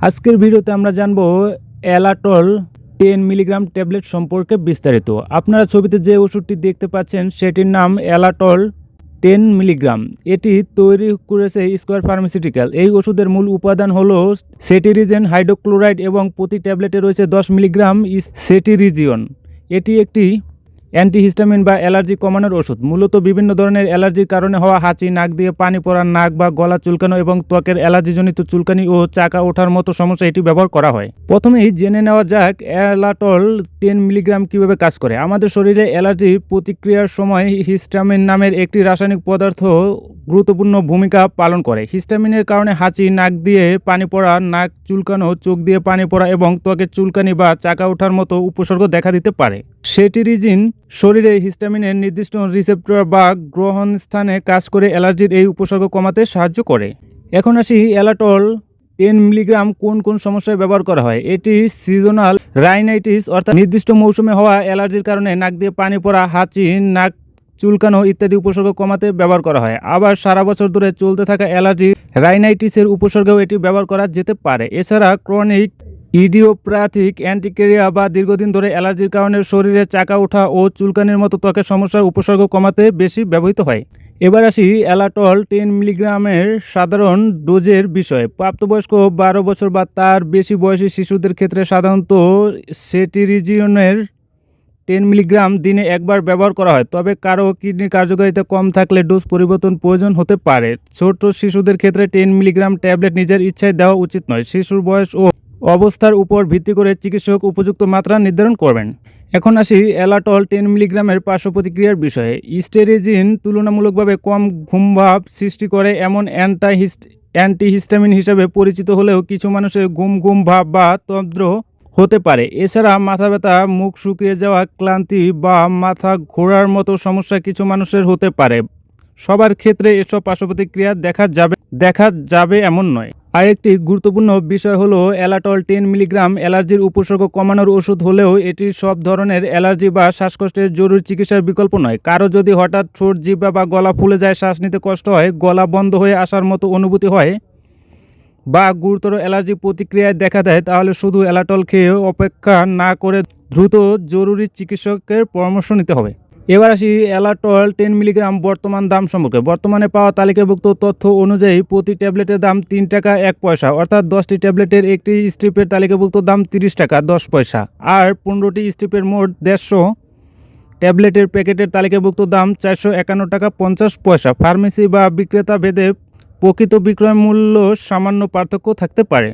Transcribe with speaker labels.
Speaker 1: আজকের ভিডিওতে আমরা জানবো এলাটল 10 মিলিগ্রাম ট্যাবলেট সম্পর্কে বিস্তারিত। আপনারা ছবিতে যে ওষুধটি দেখতে পাচ্ছেন সেটির নাম এলাটল 10 মিলিগ্রাম। এটি তৈরি করেছে স্কয়ার ফার্মাসিউটিক্যাল। এই ওষুধের মূল উপাদান হলো সেটিরিজিন হাইড্রোক্লোরাইড এবং প্রতি ট্যাবলেটে রয়েছে 10 মিলিগ্রাম সেটিরিজিয়ন। এটি একটি অ্যান্টিহিস্টামিন বা অ্যালার্জি কমানোর ওষুধ। মূলত বিভিন্ন ধরনের অ্যালার্জির কারণে হওয়া হাঁচি, নাক দিয়ে পানি পড়া, নাক বা গলা চুলকানো এবং ত্বকের অ্যালার্জিজনিত চুলকানি ও চাকা ওঠার মতো সমস্যা এটি ব্যবহার করা হয়। প্রথমেই জেনে নেওয়া যাক এলাটল 10 মিলিগ্রাম কীভাবে কাজ করে। আমাদের শরীরে অ্যালার্জি প্রতিক্রিয়ার সময় হিস্টামিন নামের একটি রাসায়নিক পদার্থ গুরুত্বপূর্ণ ভূমিকা পালন করে। হিস্টামিনের কারণে হাঁচি, নাক দিয়ে পানি পড়া, নাক চুলকানো, চোখ দিয়ে পানি পড়া এবং ত্বকের চুলকানি বা চাকা ওঠার মতো উপসর্গ দেখা দিতে পারে। সেটিরিজিন শরীরে হিস্টামিনের নির্দিষ্ট রিসেপ্টর বা গ্রহণস্থানে কাজ করে অ্যালার্জির এই উপসর্গ কমাতে সাহায্য করে। এখন আসি এলাটল 10 মিলিগ্রাম কোন কোন সমস্যায় ব্যবহার করা হয়। এটি সিজনাল রাইনাইটিস অর্থাৎ নির্দিষ্ট মৌসুমে হওয়া অ্যালার্জির কারণে নাক দিয়ে পানি পড়া, হাঁচি, নাক চুলকানো ইত্যাদি উপসর্গ কমাতে ব্যবহার করা হয়। আবার সারা বছর ধরে চলতে থাকা অ্যালার্জি রাইনাইটিসের উপসর্গেও এটি ব্যবহার করা যেতে পারে। এছাড়া ক্রনিক ইডিওপ্যাথিক অ্যান্টিকেরিয়া বা দীর্ঘদিন ধরে অ্যালার্জির কারণে শরীরে চাকা ওঠা ও চুলকানির মতো ত্বকের সমস্যার উপসর্গ কমাতে বেশি ব্যবহৃত হয়। এবার আসি এলাটল 10 মিলিগ্রামের সাধারণ ডোজের বিষয়ে। প্রাপ্তবয়স্ক 12 বছর বা তার বেশি বয়সী শিশুদের ক্ষেত্রে সাধারণত সেটিরিজিয়নের 10 মিলিগ্রাম দিনে একবার ব্যবহার করা হয়, তবে কারো কিডনি কার্যকারিতা কম থাকলে ডোজ পরিবর্তন প্রয়োজন হতে পারে। ছোট শিশুদের ক্ষেত্রে 10 মিলিগ্রাম ট্যাবলেট নিজের ইচ্ছায় দেওয়া উচিত নয়। শিশুর বয়স ও অবস্থার উপর ভিত্তি করে চিকিৎসক উপযুক্ত মাত্রা নির্ধারণ করবেন। এখন আসি এলাটল 10 মিলিগ্রামের পার্শ্ব প্রতিক্রিয়ার বিষয়ে। স্টেরিজিন তুলনামূলকভাবে কম ঘুমভাব সৃষ্টি করে এমন অ্যান্টিহিস্টামিন হিসেবে পরিচিত হলেও কিছু মানুষের ঘুম ভাব বা তন্দ্র হতে পারে। এছাড়া মাথা ব্যথা, মুখ শুকিয়ে যাওয়া, ক্লান্তি বা মাথা ঘোরার মতো সমস্যা কিছু মানুষের হতে পারে। সবার ক্ষেত্রে এসব পার্শ্ব প্রতিক্রিয়া দেখা যাবে এমন নয়। আরেকটি গুরুত্বপূর্ণ বিষয় হলো এলাটল 10 মিলিগ্রাম অ্যালার্জির উপসর্গ কমানোর ওষুধ হলেও এটি সব ধরনের অ্যালার্জি বা শ্বাসকষ্টের জরুরি চিকিৎসার বিকল্প নয়। কারো যদি হঠাৎ ঠোঁট, জিহ্বা বা গলা ফুলে যায়, শ্বাস নিতে কষ্ট হয়, গলা বন্ধ হয়ে আসার মতো অনুভূতি হয় বা গুরুতর অ্যালার্জি প্রতিক্রিয়ায় দেখা দেয়, তাহলে শুধু এলাটল খেয়ে অপেক্ষা না করে দ্রুত জরুরি চিকিৎসকের পরামর্শ নিতে হবে। এবার আসি এলাটল 10 মিলিগ্রাম বর্তমান দাম সম্পর্কে। বর্তমানে পাওয়া তালিকাভুক্ত তথ্য অনুযায়ী প্রতি ট্যাবলেটের দাম 3 টাকা 1 পয়সা, অর্থাৎ 10টি ট্যাবলেটের একটি স্ট্রিপের তালিকাভুক্ত দাম 30 টাকা 10 পয়সা, আর 15টি স্ট্রিপের মোট 150 ট্যাবলেটের প্যাকেটের তালিকাভুক্ত দাম 451 টাকা 50 পয়সা। ফার্মেসি বা বিক্রেতা ভেদে প্রকৃত বিক্রয় মূল্য সামান্য পার্থক্য থাকতে পারে।